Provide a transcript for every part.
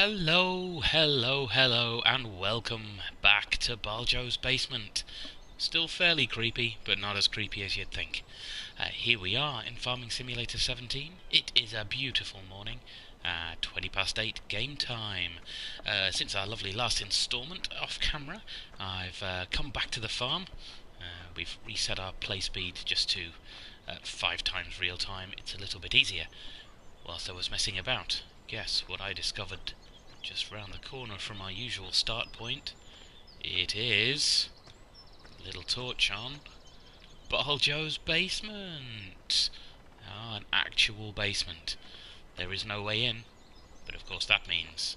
Hello, hello, hello, and welcome back to Barljo's basement. Still fairly creepy, but not as creepy as you'd think. Here we are in Farming Simulator 17. It is a beautiful morning. 20 past 8, game time. Since our lovely last instalment off camera, I've come back to the farm. We've reset our play speed just to 5 times real time. It's a little bit easier. Whilst I was messing about, guess what I discovered just round the corner from our usual start point? It is little torch on Barljo's basement. An actual basement. There is no way in, but of course that means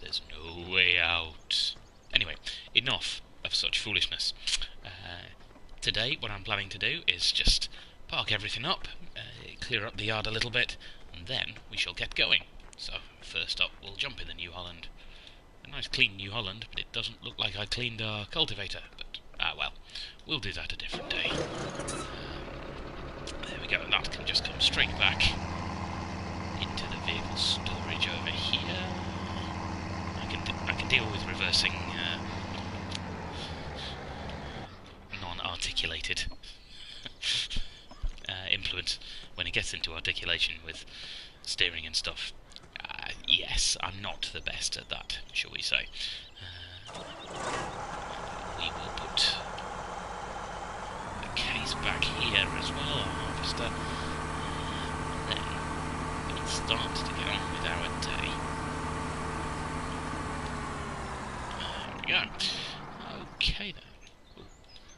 there's no way out. Anyway, enough of such foolishness. Today what I'm planning to do is just park everything up, clear up the yard a little bit, and then we shall get going. So, first up, we'll jump in the New Holland. A nice clean New Holland, but it doesn't look like I cleaned our cultivator. But, well, we'll do that a different day. There we go, and that can just come straight back into the vehicle storage over here. I can deal with reversing non-articulated influence when it gets into articulation with steering and stuff. Yes, I'm not the best at that, shall we say. We will put the case back here as well, our harvester. Then we can start to get on with our day. There we go. Okay then.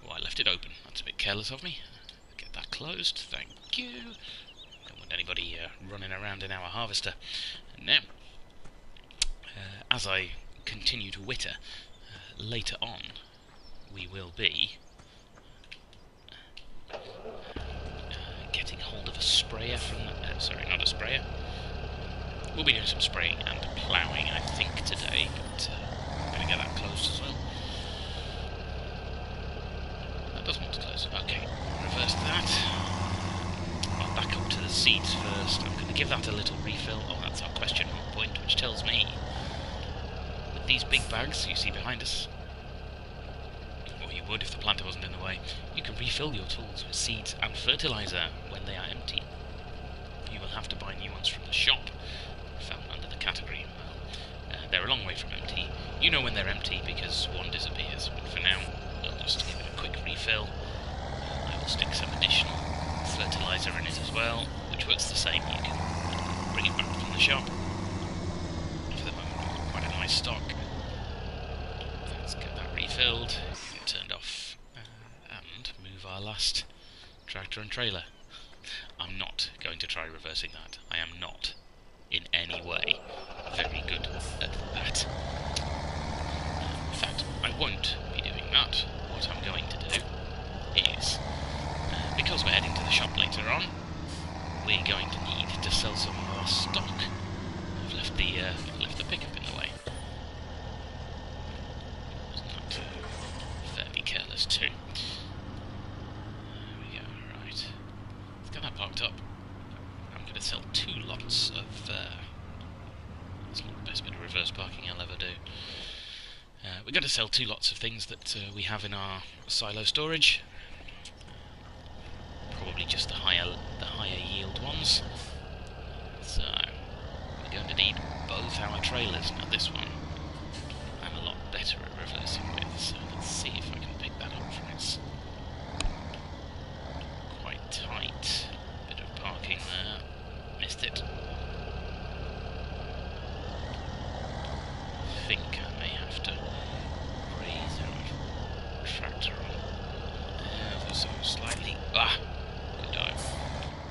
Oh, I left it open. That's a bit careless of me. Get that closed, thank you. Don't want anybody running around in our harvester. Now, as I continue to witter, later on we will be getting hold of a sprayer from sorry, not a sprayer. We'll be doing some spraying and ploughing, I think, today, but I'm going to get that closed as well. That doesn't want to close. Okay, reverse that. I'll back up to the seeds first. I'm going to give that a little refill. Oh, that's our question mark point, which tells me with these big bags you see behind us, or you would if the planter wasn't in the way, you can refill your tools with seeds and fertiliser when they are empty. You will have to buy new ones from the shop, found under the category. Well, they're a long way from empty. You know when they're empty because one disappears, but for now we'll just give it a quick refill. I will stick some additional fertiliser in it as well, which works the same. You can bring it back from the shop. For the moment, we've got quite a nice stock. Let's get that refilled, turned off, and move our last tractor and trailer. I'm not going to try reversing that. I am not, in any way, very good at that. In fact, I won't be doing that. What I'm going to do is, because we're heading to the shop later on, we're going to need to sell some of our stock. I've left the pickup in the way. Wasn't that fairly careless too? There we go, right. Let's get that parked up. I'm going to sell 2 lots of... that's not the best bit of reverse parking I'll ever do. We're going to sell 2 lots of things that we have in our silo storage. Probably just the higher yield ones. So we're going to need both our trailers. Now this one I'm a lot better at reversing with, so let's see if I can pick that up from its quite tight bit of parking there. Missed it. I think I may have to raise our tractor on ever so slightly. Good dive.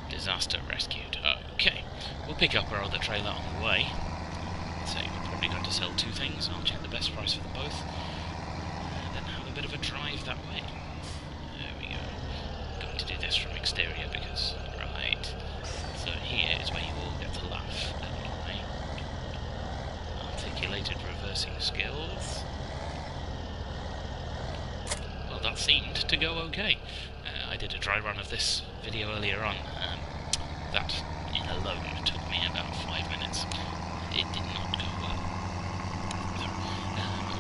Disaster rescued. Okay, we'll pick up our other trailer on the way. So we're probably going to sell 2 things. I'll check the best price for them both, and then have a bit of a drive that way. There we go. I'm going to do this from exterior because, right, so here is where you all get to laugh at my articulated reversing skills. Well, that seemed to go okay. I did a dry run of this video earlier on, and that in alone took me about 5 minutes. It did not go well.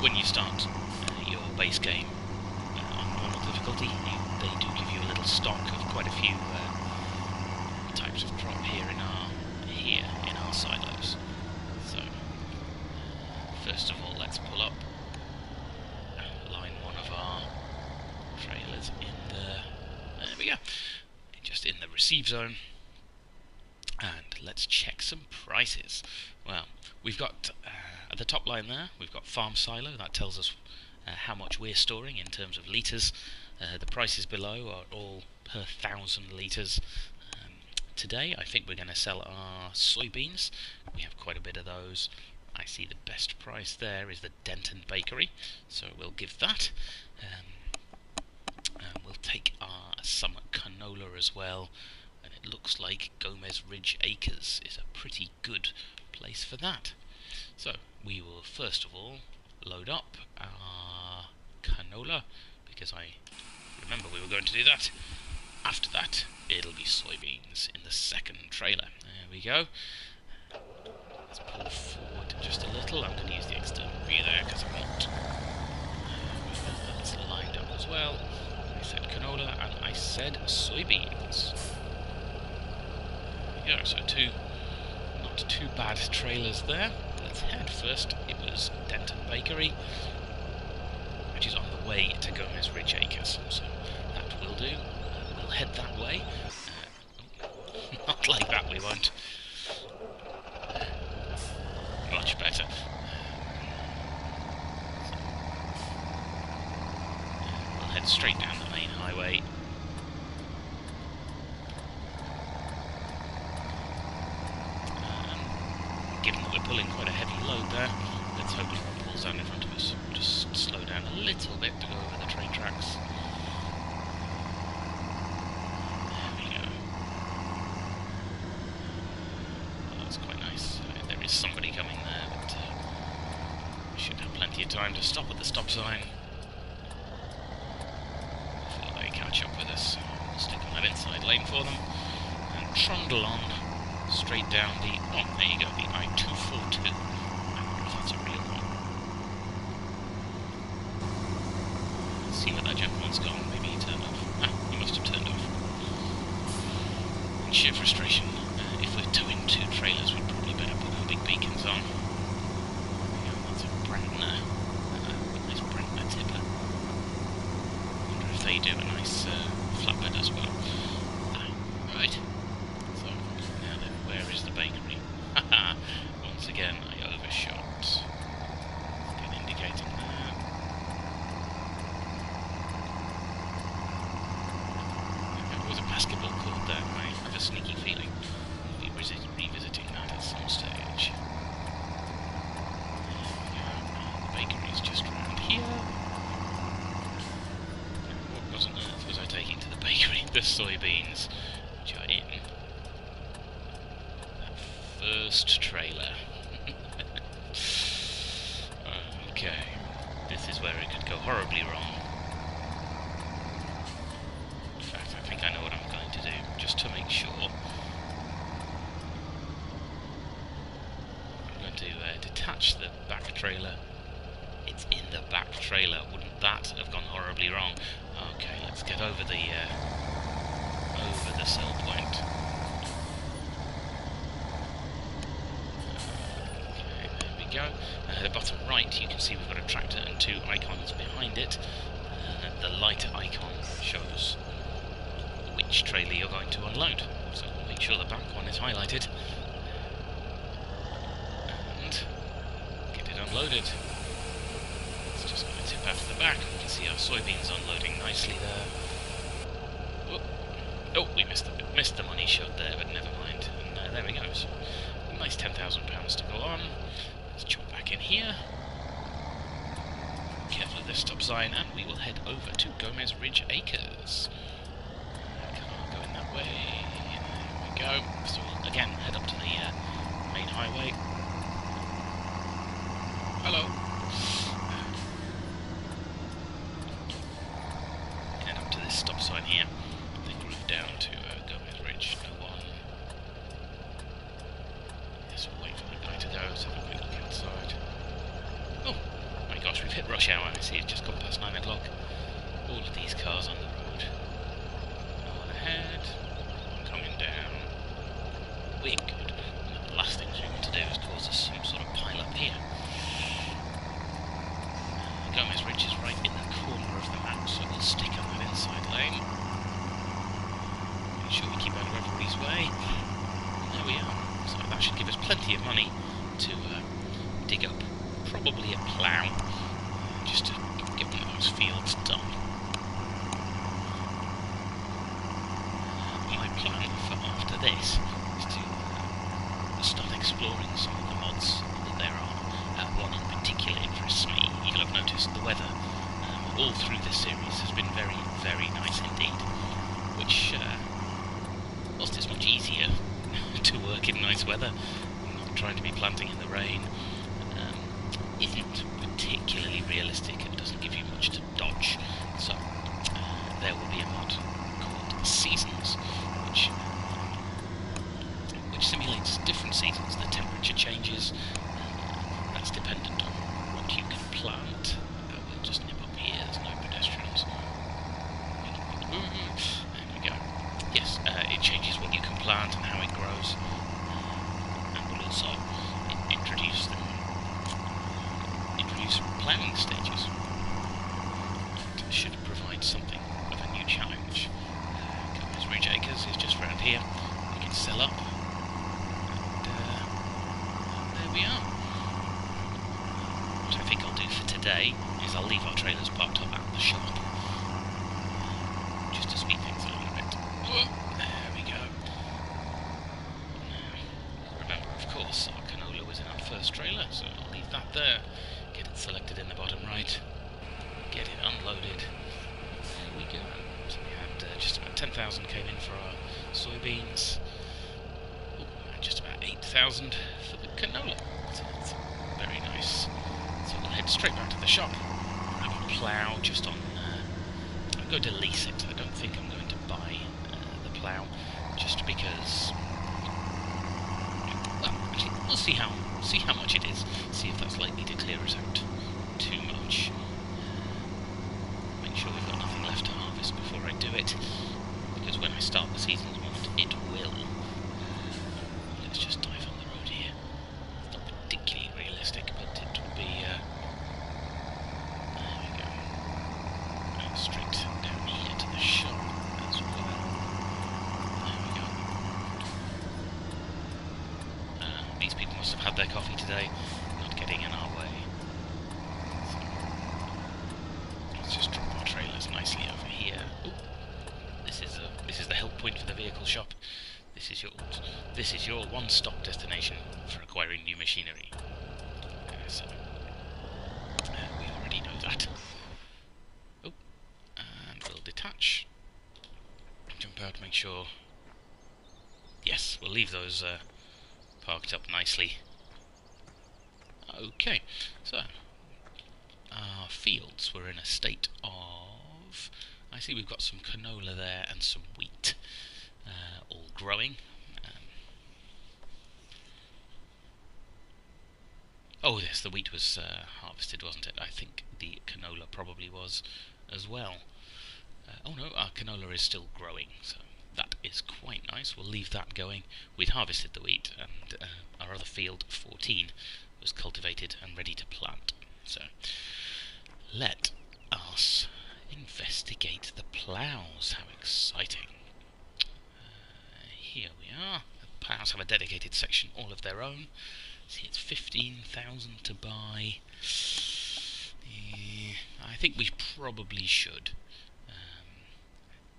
when you start your base game on normal difficulty, they do give you a little stock of quite a few types of crop here in our silos. So first of all, let's pull up, line one of our trailers in there we go, just in the receive zone, and let's check some prices. Well, we've got at the top line there, we've got farm silo. That tells us how much we're storing in terms of litres. The prices below are all per 1,000 litres. Today I think we're going to sell our soybeans. We have quite a bit of those. I see the best price there is the Denton Bakery, so we'll give that. We'll take some canola as well, and it looks like Gomez Ridge Acres is a pretty good place for that. So we will first of all load up our canola, because I remember we were going to do that. After that, it'll be soybeans in the second trailer. There we go. Let's pull forward just a little. I'm going to use the external view there because I'm not. That's lined up as well. I said canola and I said soybeans. There we go. So not too bad trailers there. Let's head first. It was Denton Bakery, which is on the way to Gomez Ridge Acres. So that will do. We'll head that way. Not like that, we won't. Much better. We'll head straight down the main highway. Given that we're pulling quite a heavy load there, let's hope no one pulls down in front of us. Just slow down a little bit to go over the train tracks. Somebody coming there, but we should have plenty of time to stop at the stop sign before they catch up with us. We'll stick on that inside lane for them and trundle on straight down the, oh, there you go, the I-242. I wonder if that's a real one. Let's see where that gentleman's gone. Maybe he turned off. Ah, he must have turned off. In sheer frustration, if we're towing two trailers, we'd probably better put our big beacons on. There we go, that's a Brandner. Nice Brandner tipper. Wonder if they do a nice flatbed as well. Right. So, now then, where is the bakery? Haha! Once again, I overshot. Get indicating there. There was a basketball court there. I have a sneaky feeling we'll be revisiting that at some stage. The bakery's just round here. What on earth was I taking to the bakery? The soybeans, which are in that first trailer. Okay, this is where it could go horribly wrong. In fact, I think I know what I'm going to do, just to make sure. I'm going to detach the back trailer. It's in the back trailer. Wouldn't that have gone horribly wrong? Okay, let's get over the sell point. Okay, there we go. The bottom right, you can see we've got a tractor and two icons behind it. The light icon shows which trailer you're going to unload. So we'll make sure the back one is highlighted and get it unloaded. It's just going to tip out of the back. You can see our soybeans unloading nicely there. Whoop. Oh, we missed the money shot there, but never mind. And there we go. So, a nice £10,000 to go on. Let's jump back in here. Careful of this stop sign, and we will head over to Gomez Ridge Acres. Can't go in that way. There we go. So we'll again head up to the main highway. Hello. Head up to this stop sign here. Then groove down to Gomez Ridge. No one. Yes, we'll wait for the guy to go. Let's have a quick look outside. Oh my gosh, we've pit rush hour. I see it's just gone past 9 o'clock. All of these cars on the road. No one ahead. No one coming down. We're good. Now, the last thing we want to do is cause us some sort of pile up here. Gomez Ridge is right in the corner of the map, so we'll stick on that inside lane. Make sure we keep out of everybody's way. And there we are. So that should give us plenty of money to dig up probably a plough, just to get one of those fields done. My plan for after this is to start exploring some of the mods that there are. One in particular interests me. You'll have noticed the weather all through this series has been very, very nice indeed, which, whilst it's much easier to work in nice weather, not trying to be planting in the rain, isn't particularly realistic and doesn't give you much to dodge. So there will be a mod called Seasons, which simulates different seasons. The temperature changes. That's dependent on what you can plant. We'll just nip up here. There's no pedestrians. There we go. Yes, it changes what you can plant and how it grows, and will also introduce planning stages. It should provide something of a new challenge. Gomez Ridge Acres is just round here. We can sell up, and there we are. What I think I'll do for today is I'll leave our trailers parked up at the shop, just to speed things a little bit. There we go. Now, remember, of course, our canola was in our first trailer, so I'll leave that there. Get it selected in the bottom right, get it unloaded. There we go. So we had just about 10,000 came in for our soybeans, and just about 8,000 for the canola. So that's very nice. So we'll head straight back to the shop, grab a plough just on. I'm going to lease it. I don't think I'm going to buy the plough, just because. Well, actually, we'll see how much it is. See if that's likely to clear us out too much. Make sure we've got nothing left to harvest before I do it, because when I start the season's mod, it will. Let's just dive on the road here. It's not particularly realistic, but it will be. There we go. And straight down here to the shop as well. There we go. These people must have had their coffee today, not getting in our way. So, let's just drop our trailers nicely over here. Ooh, this is the help point for the vehicle shop. This is your one-stop destination for acquiring new machinery. So we already know that. Oh, and we'll detach. Jump out, make sure. Yes, we'll leave those parked up nicely. Okay, so our fields were in a state of. I see we've got some canola there and some wheat, all growing. Oh yes, the wheat was harvested, wasn't it? I think the canola probably was as well. Oh no, our canola is still growing, so that is quite nice. We'll leave that going. We'd harvested the wheat, and our other field, 14, was cultivated and ready to plant. So let us investigate the ploughs. How exciting. Here we are. The ploughs have a dedicated section all of their own. See, it's 15,000 to buy. I think we probably should.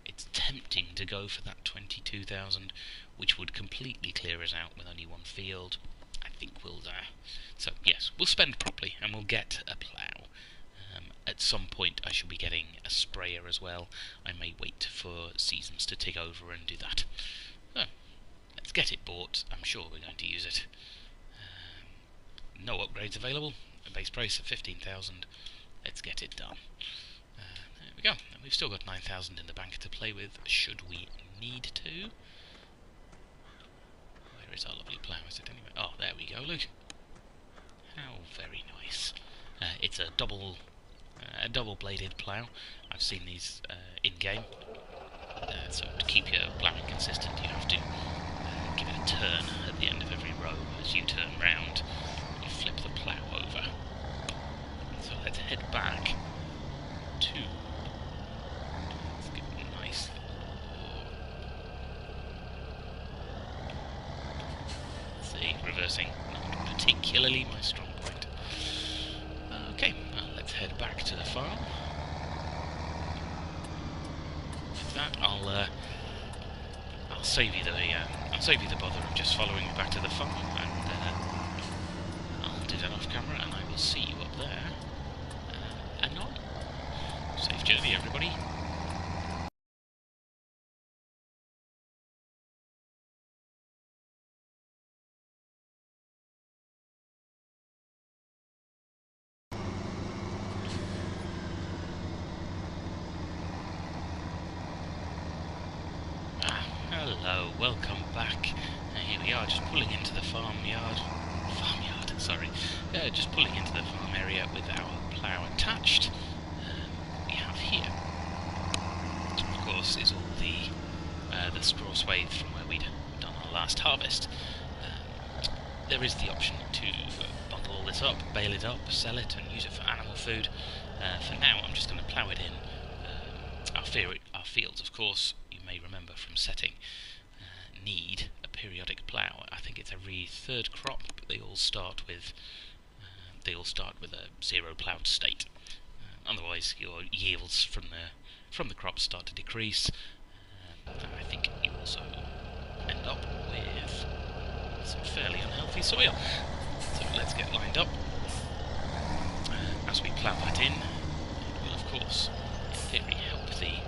It's tempting to go for that 22,000, which would completely clear us out with only one field. I think we'll so yes, we'll spend properly and we'll get a plough. At some point I shall be getting a sprayer as well. I may wait for seasons to tick over and do that. So let's get it bought. I'm sure we're going to use it. No upgrades available. A base price of 15,000. Let's get it done. There we go. And we've still got 9,000 in the bank to play with, should we need to. Where is our lovely plough? Is it anyway? Oh, there we go, look. How very nice. It's a double-bladed plough. I've seen these in-game. So to keep your ploughing consistent, you have to give it a turn at the end of every row. As you turn round, you flip the plough over. So let's head back to... Let's give it a nice... Let's see, reversing, not particularly my strong point. Okay, well, let's head back to the farm. With that, I'll save you the bother of just following me back to the farm, and I'll do that off camera, and I will see you up there. Anon. Safe journey, everybody. Hello, welcome back. Here we are, just pulling into the farmyard, sorry. Just pulling into the farm area with our plough attached. We have here, of course, is all the straw swathe from where we'd done our last harvest. There is the option to bundle all this up, bale it up, sell it, and use it for animal food. For now, I'm just going to plough it in. Our fields, of course, you may remember from setting, need a periodic plough. I think it's every third crop, but they all start with a zero ploughed state. Otherwise, your yields from the crops start to decrease. And I think you also end up with some fairly unhealthy soil. So let's get lined up. As we plough that in, it will, of course, in theory, help the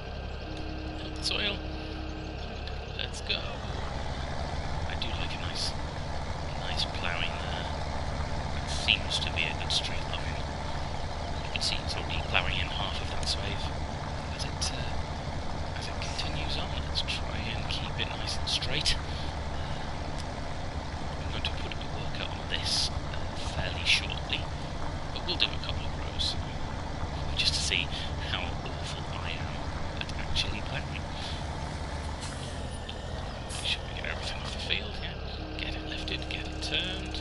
soil. Let's go. I do like a nice ploughing there. That seems to be a good straight line. You can see it's already ploughing in half of that swathe. As it continues on, let's try and keep it nice and straight. I'm going to put a worker on this fairly shortly, but we'll do a couple of rows just to see how awful I am at actually ploughing. Make sure we get everything off the field here. Get it lifted, get it turned.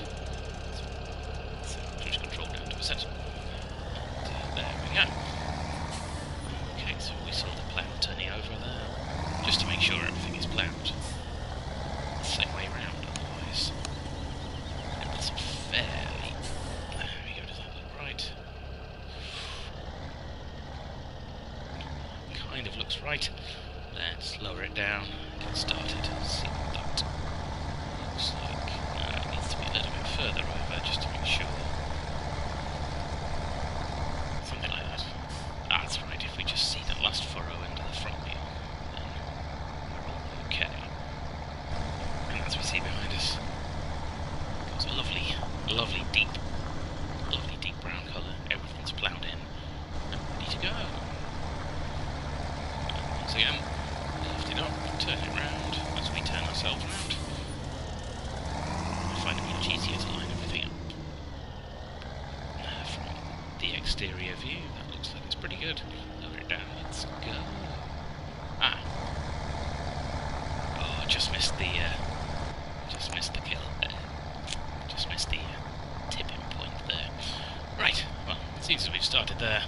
So cruise control down to a set. And there we go. Okay, so we saw the plough turning over there, just to make sure everything is ploughed. Same way round, otherwise it's fairly... There we go, does that look right? Kind of looks right. Let's lower it down, get started, see what that looks like. It needs to be a little bit further over, just to make sure. Something like that. That's right, if we just see that last furrow into the front wheel, then we're all okay. And as we see behind us, it's a lovely deep brown colour. Everything's ploughed in and ready to go. And once again, lift it up, turn it round as we turn ourselves round. I find it much easier to line everything up. From the exterior view, that looks like it's pretty good. Lower it down, let's go. Oh, just missed the kill. Just missed the tipping point there. Right, well, it seems that we've started there.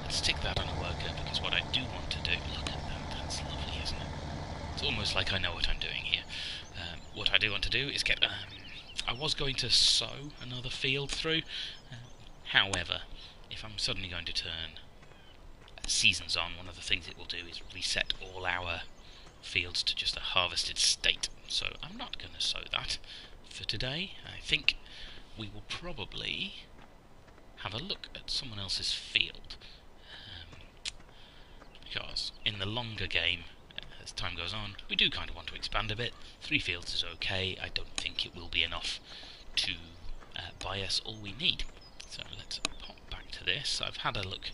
Let's stick that on a worker, because what I do want to do... Look at that, that's lovely, isn't it? It's almost like I know what I'm doing here. What I do want to do is get... I was going to sow another field through. However, if I'm suddenly going to turn seasons on, one of the things it will do is reset all our fields to just a harvested state. So I'm not going to sow that for today. I think we will probably have a look at someone else's field, because in the longer game, as time goes on, we do kind of want to expand a bit. 3 fields is okay. I don't think it will be enough to buy us all we need. So let's pop back to this. I've had a look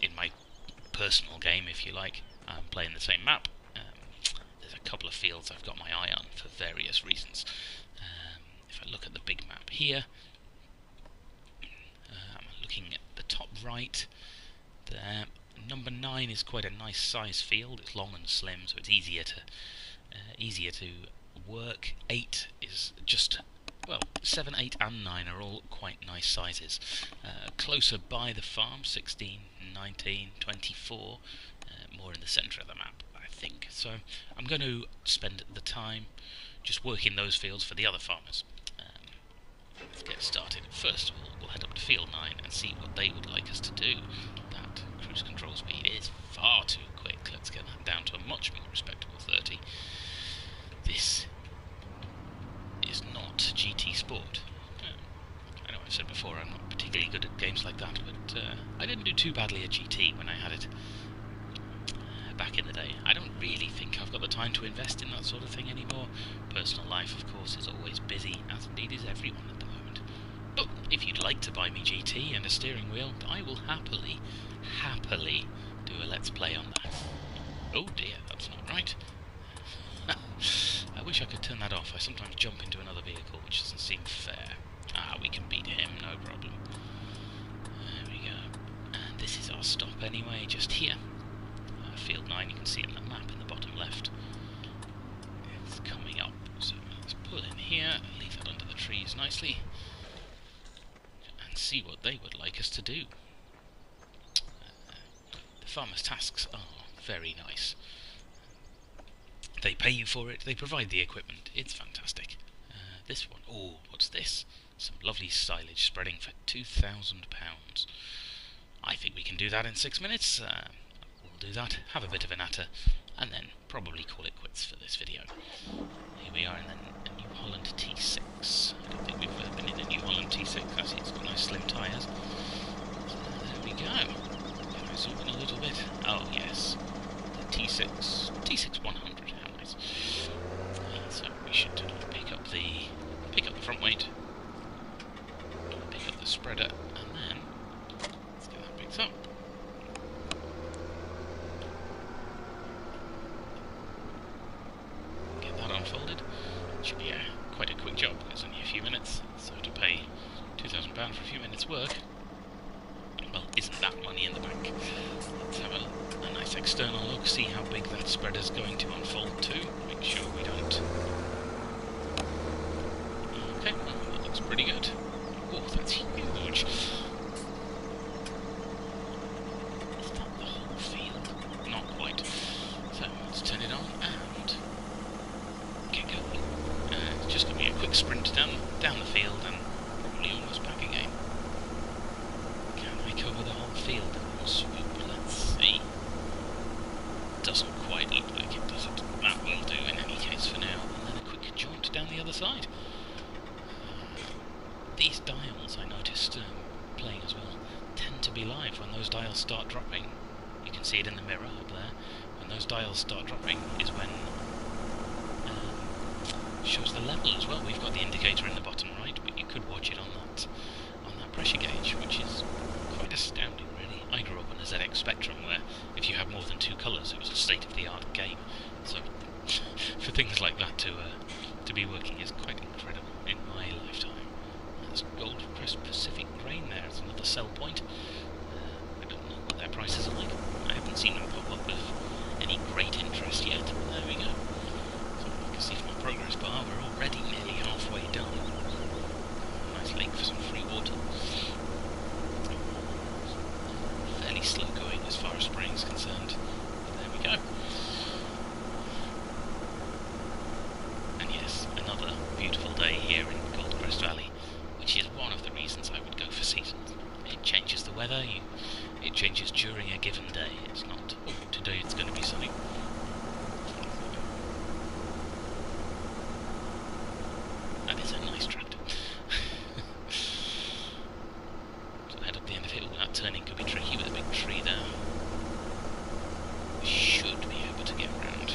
in my personal game, if you like. I'm playing the same map. There's a couple of fields I've got my eye on for various reasons. If I look at the big map here, right there. Number 9 is quite a nice size field. It's long and slim, so it's easier to work. 8 is just, well, 7, 8 and 9 are all quite nice sizes. Closer by the farm, 16, 19, 24, more in the centre of the map, I think. So I'm going to spend the time just working those fields for the other farmers. Let's get started. First of all, we'll head up to field 9 and see what they would like us to do. That cruise control speed is far too quick. Let's get that down to a much more respectable 30. This is not GT Sport. I know I've said before I'm not particularly good at games like that, but I didn't do too badly at GT when I had it back in the day. I don't really think I've got the time to invest in that sort of thing anymore. Personal life, of course, is always busy, as indeed is everyone at the moment. But if you'd like to buy me GT and a steering wheel, I will happily do a Let's Play on that. Oh dear, that's not right. I wish I could turn that off. I sometimes jump into another vehicle, which doesn't seem fair. Ah, we can beat him, no problem. There we go. And this is our stop anyway, just here. Field 9, you can see it on the map in the bottom left. It's coming up, so let's pull in here, leave that under the trees nicely, and see what they would like us to do. The farmer's tasks are very nice. They pay you for it, they provide the equipment, it's fantastic. This one, oh, what's this? Some lovely silage spreading for £2,000. I think we can do that in 6 minutes. We'll do that, have a bit of a natter, and then probably call it quits for this video. Here we are in a New Holland T6. I don't think we've been in a New Holland T6. I see it's got nice slim tyres. So there we go. Can I zoom in a little bit? Oh yes, the T6 100. How nice. So we should pick up the front weight, pick up the spreader, and then let's get that picked up. Unfolded. Should be quite a quick job. It's only a few minutes, so to pay £2,000 for a few minutes' work, well, isn't that money in the bank? Let's have a nice external look, see how big that spreader's going to unfold to. Make sure we don't. Okay, well, that looks pretty good. Oh, that's huge. Is that the whole field? Not quite. So let's turn it on and get going. It's just going to be a quick sprint down the field and probably almost back again. Can I cover the whole field in one swoop? Let's see. Doesn't quite look like it, does it? That will do in any case for now. And then a quick jaunt down the other side. These dials, I noticed playing as well, tend to be live when those dials start dropping. You can see it in the mirror up there. When those dials start dropping is when shows the level as well. We've got the indicator in the bottom right, but you could watch it on that pressure gauge, which is quite astounding, really. I grew up on a ZX Spectrum where if you had more than 2 colours, it was a state-of-the-art game. So for things like that to be working is quite incredible in my lifetime. There's Goldcrest Pacific Grain there. It's another sell point. I don't know what their prices are like. I haven't seen them pop up with any great interest yet. There we go. See from my progress bar, we're already nearly halfway done. Nice lake for some free water. Fairly slow going as far as spraying is concerned. There we go. And yes, another beautiful day here in Goldcrest Valley, which is one of the reasons I would go for seasons. It changes the weather, it changes during a given day. It's not, oh, today it's going to be sunny. That is a nice tractor. So head up the end of it. Ooh, that turning could be tricky with a big tree there. We should be able to get round.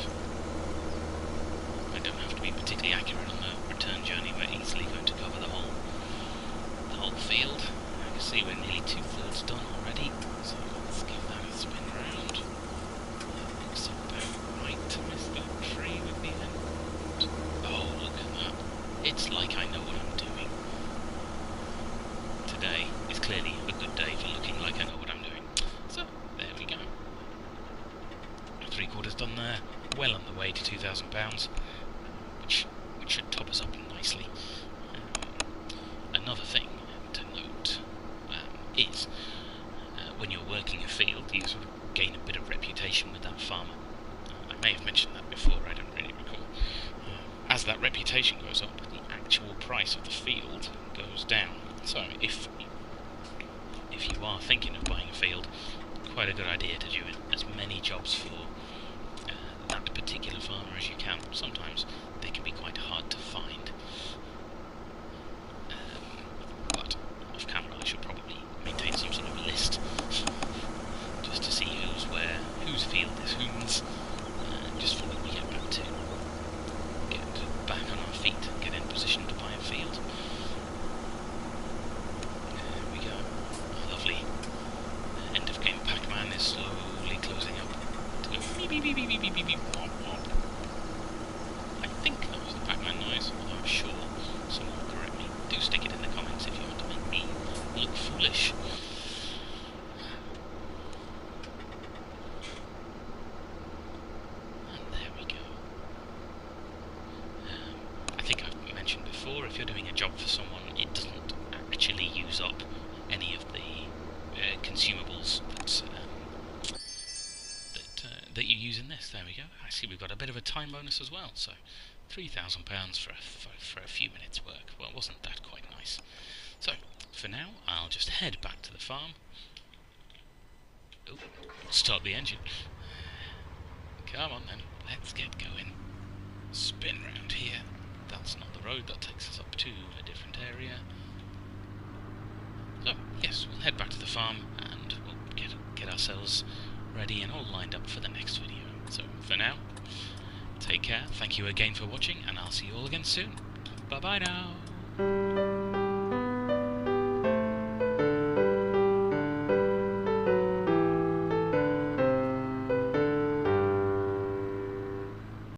I don't have to be particularly accurate on the return journey. We're easily going to cover the whole field. I can see we're nearly 2/3 done already. So let's give that a spin round. That looks about right to miss that tree with the end. Oh, look at that. It's like I know what I'm doing. Today is clearly a good day for looking like I know what well on the way to £2,000, which should top us up nicely. Another thing to note is when you're working a field, you sort of gain a bit of reputation with that farmer. I may have mentioned that before, I don't really recall. As that reputation goes up, the actual price of the field goes down. So if you are thinking of buying a field, quite a good idea to do as many jobs for that particular farmer as you can. Sometimes they can be quite hard to find. But off camera I should probably maintain some sort of list just to see who's where, whose field is whom's, just for when we get back on our feet and get in position to buy a field. There we go. Oh, lovely. End of game Pac-Man is slowly closing up. Beep, beep, beep, beep, beep, beep, beep, womp, womp. I think that was the Pac-Man noise, although I'm sure someone will correct me. Do stick it in the comments if you want to make me look foolish. And there we go. I think I've mentioned before, if you're doing a job for someone, it doesn't actually use up any of the consumables that you use in this. There we go. I see we've got a bit of a time bonus as well, so £3,000 for a few minutes work. Well, wasn't that quite nice? So, for now, I'll just head back to the farm. Oh, start the engine. Come on then, let's get going. Spin round here. That's not the road, that takes us up to a different area. So, yes, we'll head back to the farm and we'll get ourselves ready and all lined up for the next video. So, for now, take care, thank you again for watching, and I'll see you all again soon. Bye-bye now!